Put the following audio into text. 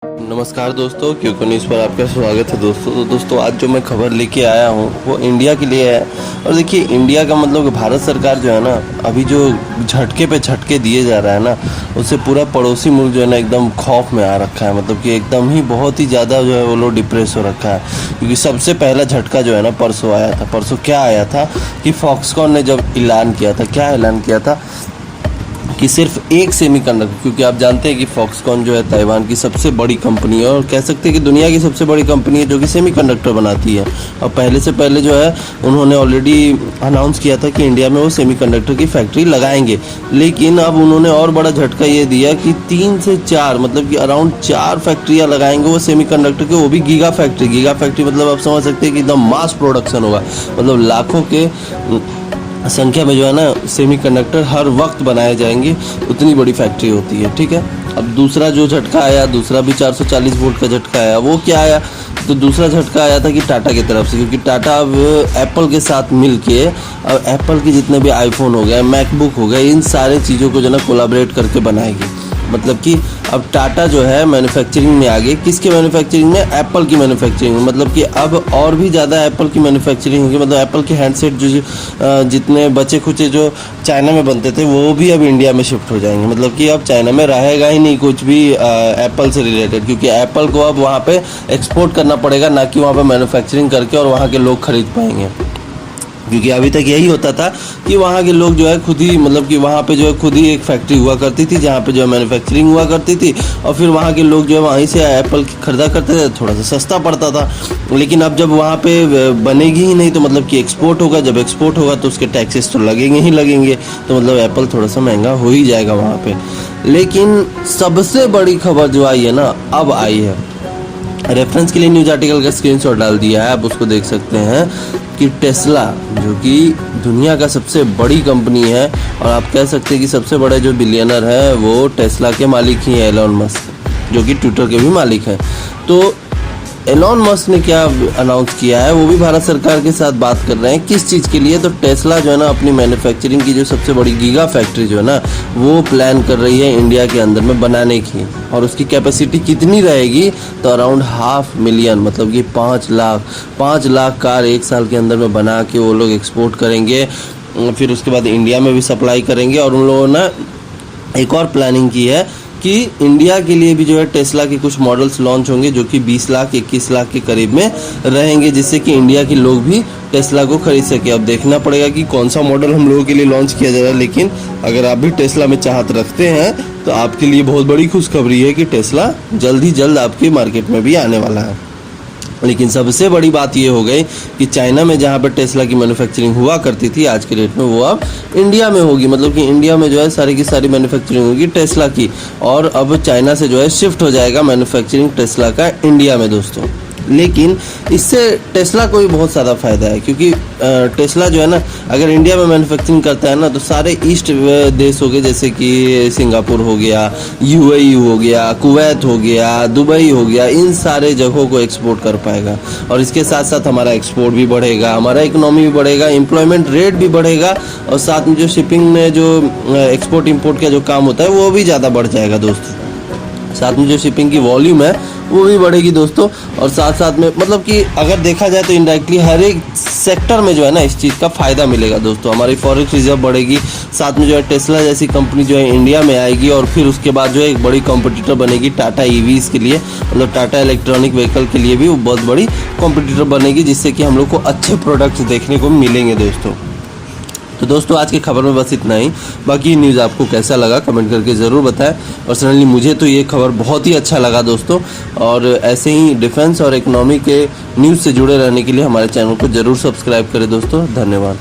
नमस्कार दोस्तों, क्योंकि न्यूज़ पर आपका स्वागत है दोस्तों। तो दोस्तों आज जो मैं खबर लेके आया हूँ वो इंडिया के लिए है। और देखिए इंडिया का मतलब कि भारत सरकार जो है ना, अभी जो झटके पे झटके दिए जा रहा है ना, उससे पूरा पड़ोसी मुल्क जो है ना एकदम खौफ में आ रखा है। मतलब कि एकदम ही बहुत ही ज़्यादा जो है वो लोग डिप्रेस हो रखा है। क्योंकि सबसे पहला झटका जो है ना परसों आया था। परसों क्या आया था कि फॉक्सकॉन ने जब ऐलान किया था, क्या ऐलान किया था कि सिर्फ एक सेमीकंडक्टर, क्योंकि आप जानते हैं कि फॉक्सकॉन जो है ताइवान की सबसे बड़ी कंपनी है और कह सकते हैं कि दुनिया की सबसे बड़ी कंपनी है जो कि सेमीकंडक्टर बनाती है। और पहले से पहले जो है उन्होंने ऑलरेडी अनाउंस किया था कि इंडिया में वो सेमीकंडक्टर की फैक्ट्री लगाएंगे। लेकिन अब उन्होंने और बड़ा झटका ये दिया कि 3 से 4 मतलब कि अराउंड 4 फैक्ट्रियाँ लगाएंगे वो सेमीकंडक्टर के, वो भी गीगा फैक्ट्री। मतलब आप समझ सकते हैं कि एकदम मास प्रोडक्शन होगा। मतलब लाखों के संख्या में जो है ना सेमीकंडक्टर हर वक्त बनाए जाएंगे, उतनी बड़ी फैक्ट्री होती है। ठीक है। अब दूसरा जो झटका आया, दूसरा भी 440 वोल्ट का झटका आया। वो क्या आया? तो दूसरा झटका आया था कि टाटा की तरफ से, क्योंकि टाटा अब एप्पल के साथ मिलके अब एप्पल के जितने भी आईफोन हो गए, मैकबुक हो गए, इन सारे चीज़ों को जो है ना कोलाबरेट करके बनाएगी। मतलब कि अब टाटा जो है मैन्युफैक्चरिंग में आगे, किसके मैन्युफैक्चरिंग में? एप्पल की मैन्युफैक्चरिंग में। मतलब कि अब और भी ज़्यादा एप्पल की मैन्युफैक्चरिंग होगी। मतलब एप्पल के हैंडसेट जो जितने बचे खुचे जो चाइना में बनते थे वो भी अब इंडिया में शिफ्ट हो जाएंगे। मतलब कि अब चाइना में रहेगा ही नहीं कुछ भी एप्पल से रिलेटेड, क्योंकि एप्पल को अब वहाँ पे एक्सपोर्ट करना पड़ेगा, ना कि वहाँ पे मैन्युफैक्चरिंग करके और वहाँ के लोग खरीद पाएंगे। क्योंकि अभी तक यही होता था कि वहाँ के लोग जो है खुद ही, मतलब कि वहाँ पे जो है खुद ही एक फैक्ट्री हुआ करती थी जहाँ पे जो है मैन्युफैक्चरिंग हुआ करती थी, और फिर वहाँ के लोग जो है वहीं से एप्पल खरीदा करते थे, थोड़ा सा सस्ता पड़ता था। लेकिन अब जब वहाँ पे बनेगी ही नहीं तो मतलब कि एक्सपोर्ट होगा, जब एक्सपोर्ट होगा तो उसके टैक्सेस तो लगेंगे ही लगेंगे, तो मतलब एप्पल थोड़ा सा महंगा हो ही जाएगा वहाँ पर। लेकिन सबसे बड़ी खबर जो आई है ना, अब आई है। रेफरेंस के लिए न्यूज़ आर्टिकल का स्क्रीनशॉट डाल दिया है, आप उसको देख सकते हैं कि टेस्ला जो कि दुनिया का सबसे बड़ी कंपनी है, और आप कह सकते हैं कि सबसे बड़े जो बिलियनर है वो टेस्ला के मालिक ही हैं, एलॉन मस्क, जो कि ट्विटर के भी मालिक हैं। तो एलॉन मस्क ने क्या अनाउंस किया है, वो भी भारत सरकार के साथ बात कर रहे हैं। किस चीज़ के लिए? तो टेस्ला जो है ना अपनी मैन्युफैक्चरिंग की जो सबसे बड़ी गीगा फैक्ट्री जो है ना वो प्लान कर रही है इंडिया के अंदर में बनाने की। और उसकी कैपेसिटी कितनी रहेगी? तो अराउंड 500,000, मतलब कि 5 लाख कार एक साल के अंदर में बना के वो लोग एक्सपोर्ट करेंगे। फिर उसके बाद इंडिया में भी सप्लाई करेंगे। और उन लोगों ने एक और प्लानिंग की है कि इंडिया के लिए भी जो है टेस्ला के कुछ मॉडल्स लॉन्च होंगे जो कि 20 लाख 21 लाख के करीब में रहेंगे, जिससे कि इंडिया के लोग भी टेस्ला को खरीद सके। अब देखना पड़ेगा कि कौन सा मॉडल हम लोगों के लिए लॉन्च किया जा रहा है। लेकिन अगर आप भी टेस्ला में चाहत रखते हैं तो आपके लिए बहुत बड़ी खुशखबरी है कि टेस्ला जल्द ही जल्द आपके मार्केट में भी आने वाला है। लेकिन सबसे बड़ी बात ये हो गई कि चाइना में जहाँ पर टेस्ला की मैन्युफैक्चरिंग हुआ करती थी आज के डेट में, वो अब इंडिया में होगी। मतलब कि इंडिया में जो है सारी की सारी मैन्युफैक्चरिंग होगी टेस्ला की, और अब चाइना से जो है शिफ्ट हो जाएगा मैन्युफैक्चरिंग टेस्ला का इंडिया में दोस्तों। लेकिन इससे टेस्ला को भी बहुत ज़्यादा फ़ायदा है, क्योंकि टेस्ला जो है ना अगर इंडिया में मैन्युफैक्चरिंग करता है ना तो सारे ईस्ट देश हो गए, जैसे कि सिंगापुर हो गया, यूएई हो गया, कुवैत हो गया, दुबई हो गया, इन सारे जगहों को एक्सपोर्ट कर पाएगा। और इसके साथ साथ हमारा एक्सपोर्ट भी बढ़ेगा, हमारा इकोनॉमी भी बढ़ेगा, एम्प्लॉयमेंट रेट भी बढ़ेगा, और साथ में जो शिपिंग में जो एक्सपोर्ट इम्पोर्ट का जो काम होता है वो भी ज़्यादा बढ़ जाएगा दोस्तों। साथ में जो शिपिंग की वॉल्यूम है वो भी बढ़ेगी दोस्तों। और साथ साथ में मतलब कि अगर देखा जाए तो इनडायरेक्टली हर एक सेक्टर में जो है ना इस चीज़ का फ़ायदा मिलेगा दोस्तों। हमारी फॉरेक्स रिजर्व बढ़ेगी, साथ में जो है टेस्ला जैसी कंपनी जो है इंडिया में आएगी, और फिर उसके बाद जो है एक बड़ी कॉम्पिटिटर बनेगी टाटा ईवीज़ के लिए, मतलब टाटा इलेक्ट्रॉनिक व्हीकल के लिए भी वो बहुत बड़ी कॉम्पिटिटर बनेगी, जिससे कि हम लोग को अच्छे प्रोडक्ट्स देखने को मिलेंगे दोस्तों। तो दोस्तों आज की खबर में बस इतना ही। बाकी न्यूज़ आपको कैसा लगा कमेंट करके ज़रूर बताएं। पर्सनली मुझे तो ये खबर बहुत ही अच्छा लगा दोस्तों, और ऐसे ही डिफेंस और इकोनॉमी के न्यूज़ से जुड़े रहने के लिए हमारे चैनल को ज़रूर सब्सक्राइब करें दोस्तों। धन्यवाद।